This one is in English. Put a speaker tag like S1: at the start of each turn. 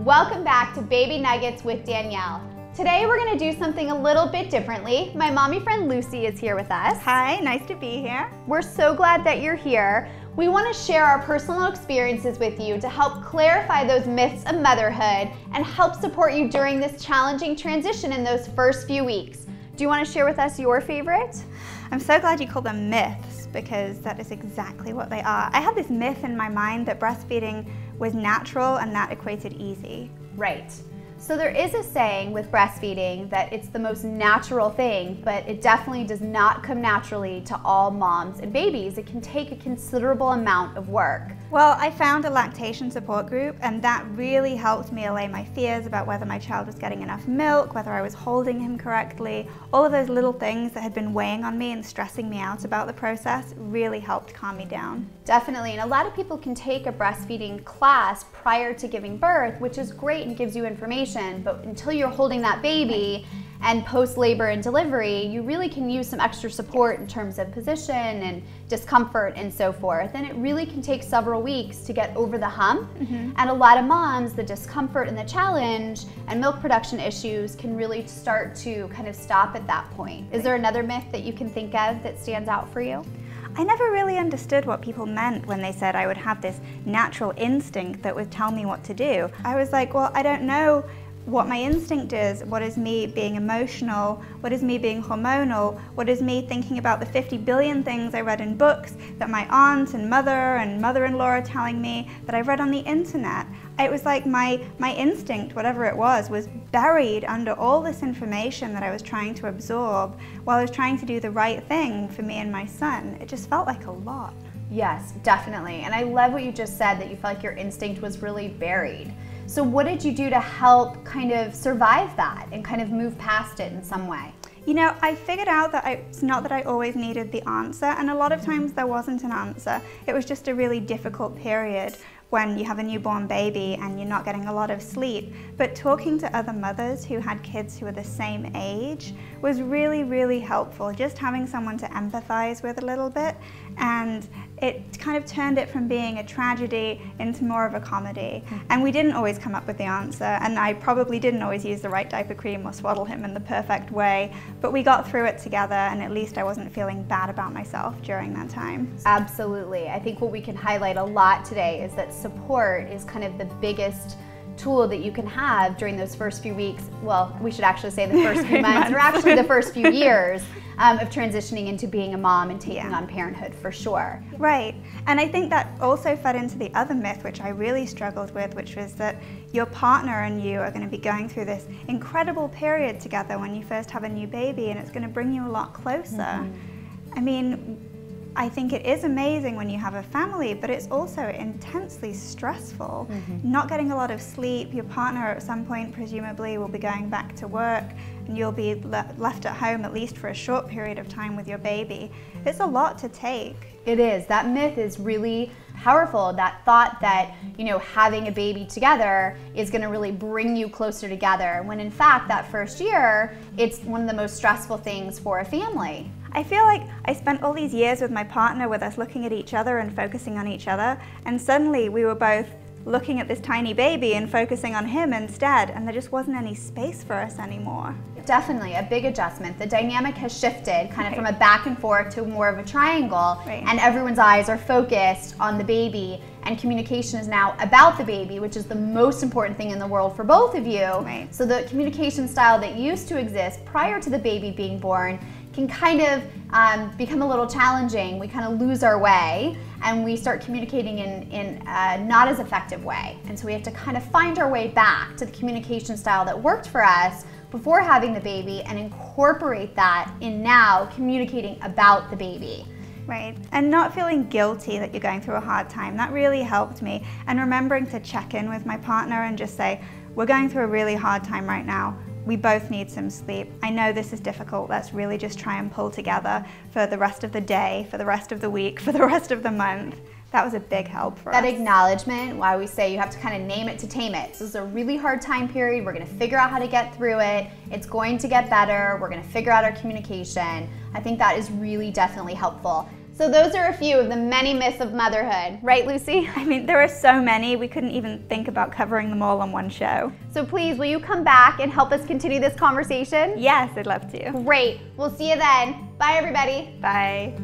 S1: Welcome back to Baby Nuggets with Danielle. Today we're going to do something a little bit differently. My mommy friend Lucy is here with us.
S2: Hi, nice to be here.
S1: We're so glad that you're here. We want to share our personal experiences with you to help clarify those myths of motherhood and help support you during this challenging transition in those first few weeks. Do you want to share with us your favorite?
S2: I'm so glad you call them myths because that is exactly what they are. I had this myth in my mind that breastfeeding was natural and that equated easy.
S1: Right. So there is a saying with breastfeeding that it's the most natural thing, but it definitely does not come naturally to all moms and babies. It can take a considerable amount of work.
S2: Well, I found a lactation support group and that really helped me allay my fears about whether my child was getting enough milk, whether I was holding him correctly. All of those little things that had been weighing on me and stressing me out about the process really helped calm me down.
S1: Definitely, and a lot of people can take a breastfeeding class prior to giving birth, which is great and gives you information, but until you're holding that baby and post-labor and delivery, you really can use some extra support in terms of position and discomfort and so forth. And it really can take several weeks to get over the hump. And a lot of moms, the discomfort and the challenge and milk production issues can really start to kind of stop at that point. Is there another myth that you can think of that stands out for you?
S2: I never really understood what people meant when they said I would have this natural instinct that would tell me what to do. I was like, well, I don't know what my instinct is, what is me being emotional, what is me being hormonal, what is me thinking about the 50 billion things I read in books that my aunt and mother-in-law are telling me, that I've read on the internet. It was like my instinct, whatever it was buried under all this information that I was trying to absorb while I was trying to do the right thing for me and my son. It just felt like a lot.
S1: Yes, definitely. And I love what you just said, that you felt like your instinct was really buried. So what did you do to help kind of survive that and kind of move past it in some way?
S2: You know, I figured out that it's not that I always needed the answer, and a lot of times there wasn't an answer. It was just a really difficult period when you have a newborn baby and you're not getting a lot of sleep. But talking to other mothers who had kids who were the same age was really, really helpful. Just having someone to empathize with a little bit, and it kind of turned it from being a tragedy into more of a comedy. And we didn't always come up with the answer, and I probably didn't always use the right diaper cream or swaddle him in the perfect way, but we got through it together, and at least I wasn't feeling bad about myself during that time.
S1: Absolutely. I think what we can highlight a lot today is that support is kind of the biggest tool that you can have during those first few weeks. Well, we should actually say the first few months, or actually the first few years of transitioning into being a mom and taking on parenthood, for sure.
S2: Right, and I think that also fed into the other myth which I really struggled with, which was that your partner and you are going to be going through this incredible period together when you first have a new baby, and it's going to bring you a lot closer. I mean, I think it is amazing when you have a family, but it's also intensely stressful. Not getting a lot of sleep, your partner at some point presumably will be going back to work, and you'll be left at home at least for a short period of time with your baby. It's a lot to take.
S1: It is. That myth is really powerful, that thought that, you know, having a baby together is going to really bring you closer together, when in fact that first year, it's one of the most stressful things for a family.
S2: I feel like I spent all these years with my partner, with us looking at each other and focusing on each other, and suddenly we were both looking at this tiny baby and focusing on him instead, and there just wasn't any space for us anymore.
S1: Definitely a big adjustment. The dynamic has shifted kind of from a back and forth to more of a triangle, and everyone's eyes are focused on the baby, and communication is now about the baby, which is the most important thing in the world for both of you. So the communication style that used to exist prior to the baby being born can kind of become a little challenging. We kind of lose our way and we start communicating in a not as effective way. And so we have to kind of find our way back to the communication style that worked for us before having the baby and incorporate that in now communicating about the baby.
S2: Right, and not feeling guilty that you're going through a hard time. That really helped me. And remembering to check in with my partner and just say, we're going through a really hard time right now. We both need some sleep. I know this is difficult. Let's really just try and pull together for the rest of the day, for the rest of the week, for the rest of the month. That was a big help for us.
S1: That acknowledgement, why we say you have to kind of name it to tame it. This is a really hard time period. We're going to figure out how to get through it. It's going to get better. We're going to figure out our communication. I think that is really definitely helpful. So those are a few of the many myths of motherhood, right, Lucy?
S2: I mean, there are so many, we couldn't even think about covering them all on one show.
S1: So please, will you come back and help us continue this conversation?
S2: Yes, I'd love to.
S1: Great. We'll see you then. Bye, everybody.
S2: Bye.